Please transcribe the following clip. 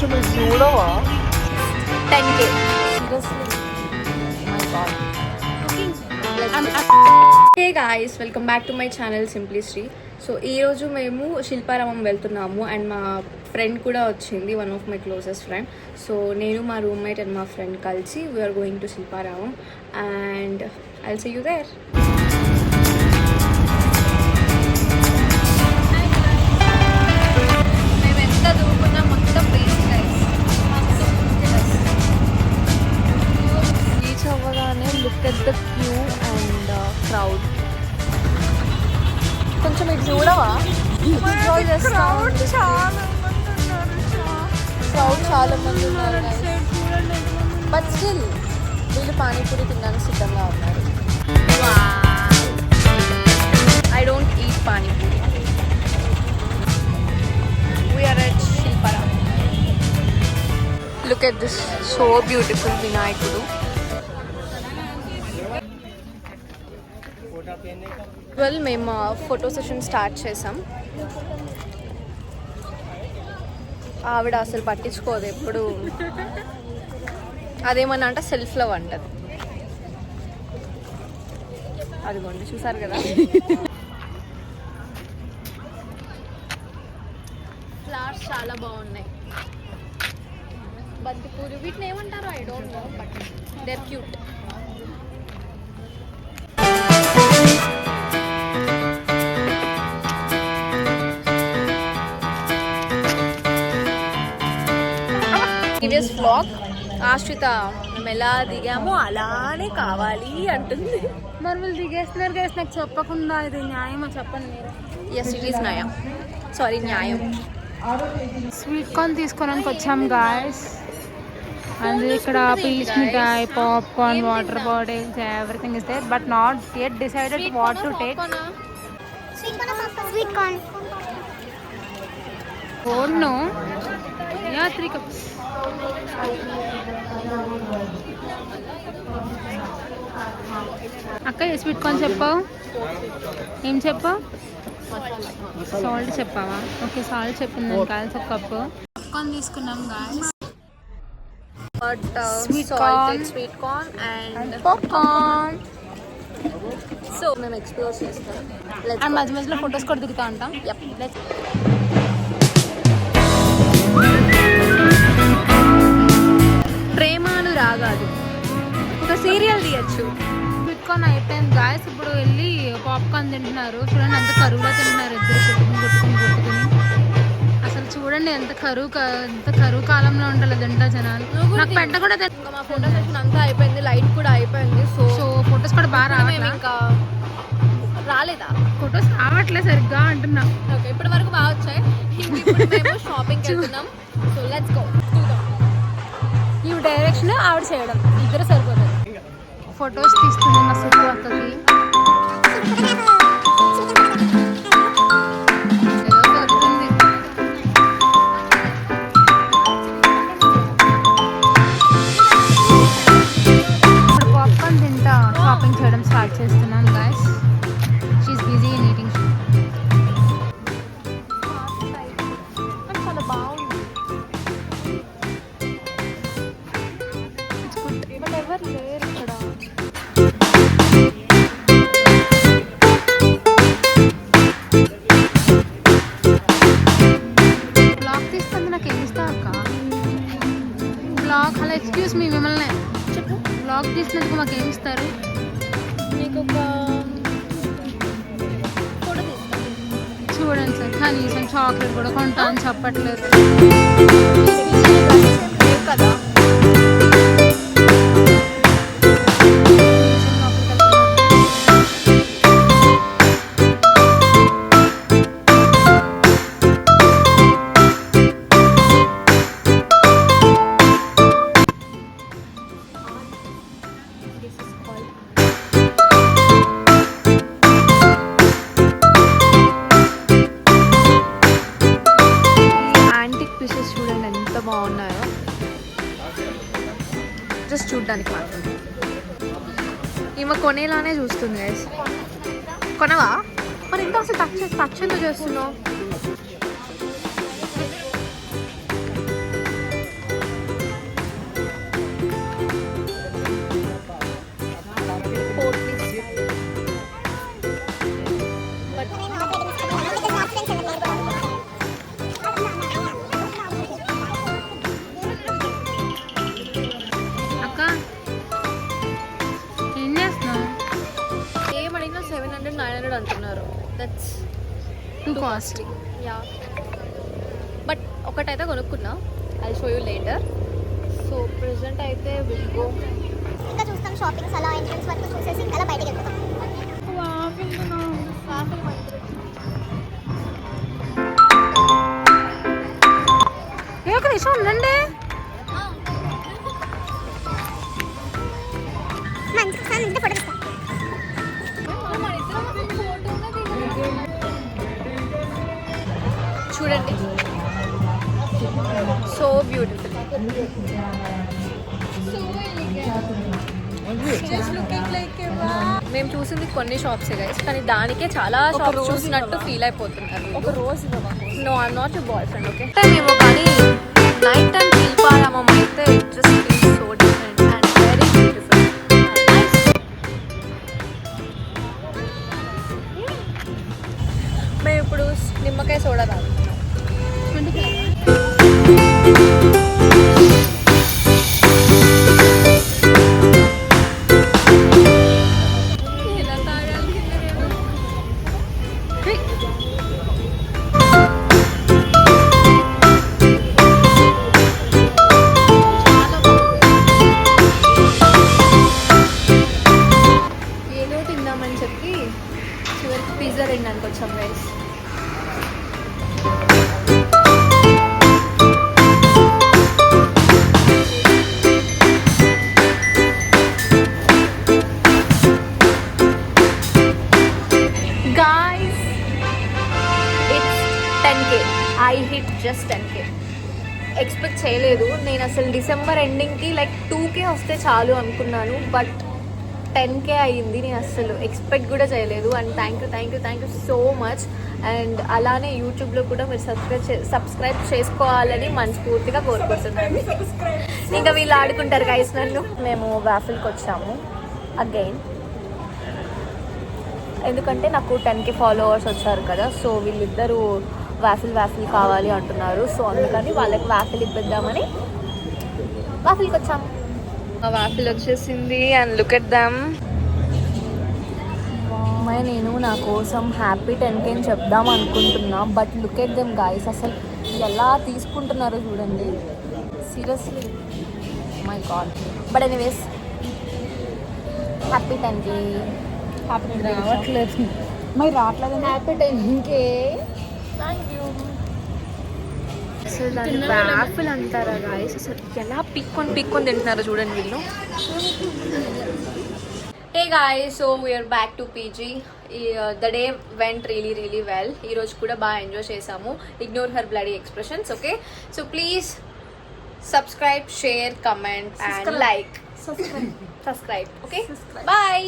కొంచెం ఇది చూడవా 10K. Hey guys, welcome back to my channel సింప్లీశ్రీ. So ఈరోజు మేము శిల్పారామం వెళ్తున్నాము అండ్ మా ఫ్రెండ్ కూడా వచ్చింది, one of my closest friend. So నేను మా రూమ్మేట్ అండ్ మా ఫ్రెండ్ కలిసి we are going to Shilparamam and I'll see you there. మేము ఎంత దూకున్నా మొత్తం బీచ్ గైస్. రీచ్ అవ్వగానే look at the Q and crowd. కొంచెం ఇది చూడవా? క్రౌడ్ చాలా మంది ఉన్నారు బట్ స్టిల్ వీళ్ళు పానీపూరి తినడానికి సిద్ధంగా ఉన్నారు. I don't eat panipuri. We are at Shilparamam. Look at this so beautiful వినాయకుడు. వెల్, మేము ఫోటో సెషన్ స్టార్ట్ చేసాం. ఆవిడ అసలు పట్టించుకోదు, ఎప్పుడు అదేమన్నా అంటే సెల్ఫ్ లవ్ అంటది. అదిగోండి చూసారు కదా, ఫ్లవర్స్ చాలా బాగున్నాయి. బంతిపూలు వీటిని ఏమంటారు I don't know, but they are cute. Previous vlog Ashritha మేము ఎలా దిగామో అలానే కావాలి అంటుంది. మరి వాళ్ళు దిగేస్తున్నారు గైస్, నాకు చెప్పకుండా. ఇది న్యాయమా చెప్పండి మీరు? ఎస్, ఇట్ ఈస్ న్యాయం. సారీ, న్యాయం. స్వీట్ కార్న్ తీసుకోవడానికి వచ్చాం గాయస్. అండ్ ఇక్కడ పీచ్ మిఠాయి, popcorn, water bottles, everything is there but not yet decided what to take. Sweet corn. Oh no. Yeah, 3 cups. అక్క స్వీట్ కార్న్ చెప్పావు, ఏం చెప్పావు? సాల్ట్ చెప్పావా? ఓకే, సాల్ట్ చెప్పింది. కాల్సి ఒక కప్పు పాప్కార్న్ తీసుకున్నాం guys. But sweet corn and popcorn. So మేము explore చేస్తాం అండ్ మధ్య మధ్యలో ఫొటోస్ కూడా దిగుతా ఉంటాం. ప్రేమాను రాగాలు ఒక సీరియల్ తీయచ్చు. స్వీట్ కార్న్ అయిపోయింది గాయస్. ఇప్పుడు వెళ్ళి పాప్కార్న్ తింటున్నారు. చూడండి ఎంత కరువులో తింటున్నారు, ఇద్దరు కొట్టుకుని. అసలు చూడండి ఎంత కరువు కాలంలో ఉండాలి తింటా జనాలు. నాకు పెట్ట కూడా మా ఫోటో సెషన్ అంతా అయిపోయింది, లైట్ కూడా అయిపోయింది. సో ఫొటోస్ కూడా బాగా రావట్లేదు. ఇంకా రాలేదా? ఫొటోస్ రావట్లేదు సరిగ్గా అంటున్నా. ఓకే, ఇప్పటి వరకు బాగా వచ్చాయి. ఇప్పుడు మేము షాపింగ్ వెళ్తున్నాం. So let's go. ఈ డైరెక్షన్ ఆవిడ చేయడం, ఇద్దరు సరిపోతుంది. ఫొటోస్ తీస్తున్నాం మా సుబ్బు అక్కకి. ఇప్పుడు పాప్కార్న్ తింటా షాపింగ్ చేయడం స్టార్ట్ చేస్తున్నాను guys. She is busy in eating. చాలా బాగుంది. బట్ ఎవరు లేరు ఇక్కడ. బ్లాగ్ తీసుకుంది, నాకు ఏమి ఇస్తా అక్క? బ్లాగ్ హలో ఎక్స్క్యూజ్ మీ, మిమ్మల్ని చెప్పు. బ్లాగ్ తీసినందుకు మాకు ఏమి ఇస్తారు? నీకు ఒక ఫోటో తీస్తాను. చూడండి సార్, కనీసం చాక్లెట్ కూడా కొంటా అని చెప్పట్లేదు కదా. బాగున్నాయో జస్ట్ చూడ్డానికి మాత్రం. ఈమె కొనేలానే చూస్తుంది గైస్. కొనవా? మరి ఇంత అసలు టచ్ ఎందుకు చేస్తున్నావు? కాస్ట్లీ. యా బట్ ఒకటైతే కొనుక్కున్నా, I show you later. So present అయితే విల్ గో. ఇంకా చూస్తాం షాపింగ్స్ అలా ఎంట్రన్స్ వరకు చూసేసి ఇంకా అలా బయటకి వెళ్తాం. ఒక నిమిషం ఉండండి. మంచి ఫోటో తీస్తాం. చూడండి, సో బ్యూటిఫుల్. మేము చూసింది కొన్ని షాప్సే గైస్, కానీ దానికే చాలా షాప్స్ చూసినట్టు ఫీల్ అయిపోతున్నారు. ఒక రోజు no, I'm not your boyfriend. Okay మేము కానీ నైట్ టైం శిల్పారామం అయితే just feel so different and very beautiful. మేము ఇప్పుడు నిమ్మకాయ సోడా తాగుతున్నాం. ఏదో తిందామని చెప్పి చివరికి పిజ్జా తినడానికి వచ్చాం guys. Guys, it's 10K. I hit just 10K. Expect చేయలేదు నేను అసలు. డిసెంబర్ ఎండింగ్కి లైక్ 2K వస్తే చాలు అనుకున్నాను, బట్ 10K అయ్యింది. నేను అసలు ఎక్స్పెక్ట్ కూడా చేయలేదు. And thank you so much. And అలానే యూట్యూబ్లో కూడా మీరు సబ్స్క్రైబ్ చేసుకోవాలని మనస్ఫూర్తిగా కోరుకుంటున్నాను. ఇంకా వీళ్ళు ఆడుకుంటారు గైస్ నన్ను. మేము వాఫిల్కి వచ్చాము అగైన్, ఎందుకంటే నాకు 10K ఫాలోవర్స్ వచ్చారు కదా. సో వీళ్ళిద్దరూ వాఫిల్ కావాలి అంటున్నారు. సో అందుకని వాళ్ళకి వాఫిల్ ఇప్పిద్దామని వాఫిల్కి వచ్చాము. వాఫిల్ వచ్చేసింది అండ్ లుక్ ఎట్ దమ్. నేను నా కోసం హ్యాపీ 10K అని చెప్దాం అనుకుంటున్నా, but look at them guys, అసలు ఎలా తీసుకుంటున్నారో చూడండి. Seriously my god. But anyways happy 10K. రావట్లేదు మరి, రావట్లేదు. Happy 10K. Thank you. అసలు దాన్ని వాఫిల్ అంటారా గాయస్? అసలు ఎలా పీక్కొని తింటున్నారో చూడండి వీళ్ళు. Hey guys, so we are back to PG. The day went really well. ఈరోజు కూడా బాగా ఎంజాయ్ చేసాము. Ignore her bloody expressions. Okay, so please subscribe, share, comment and like. Subscribe. Okay, bye.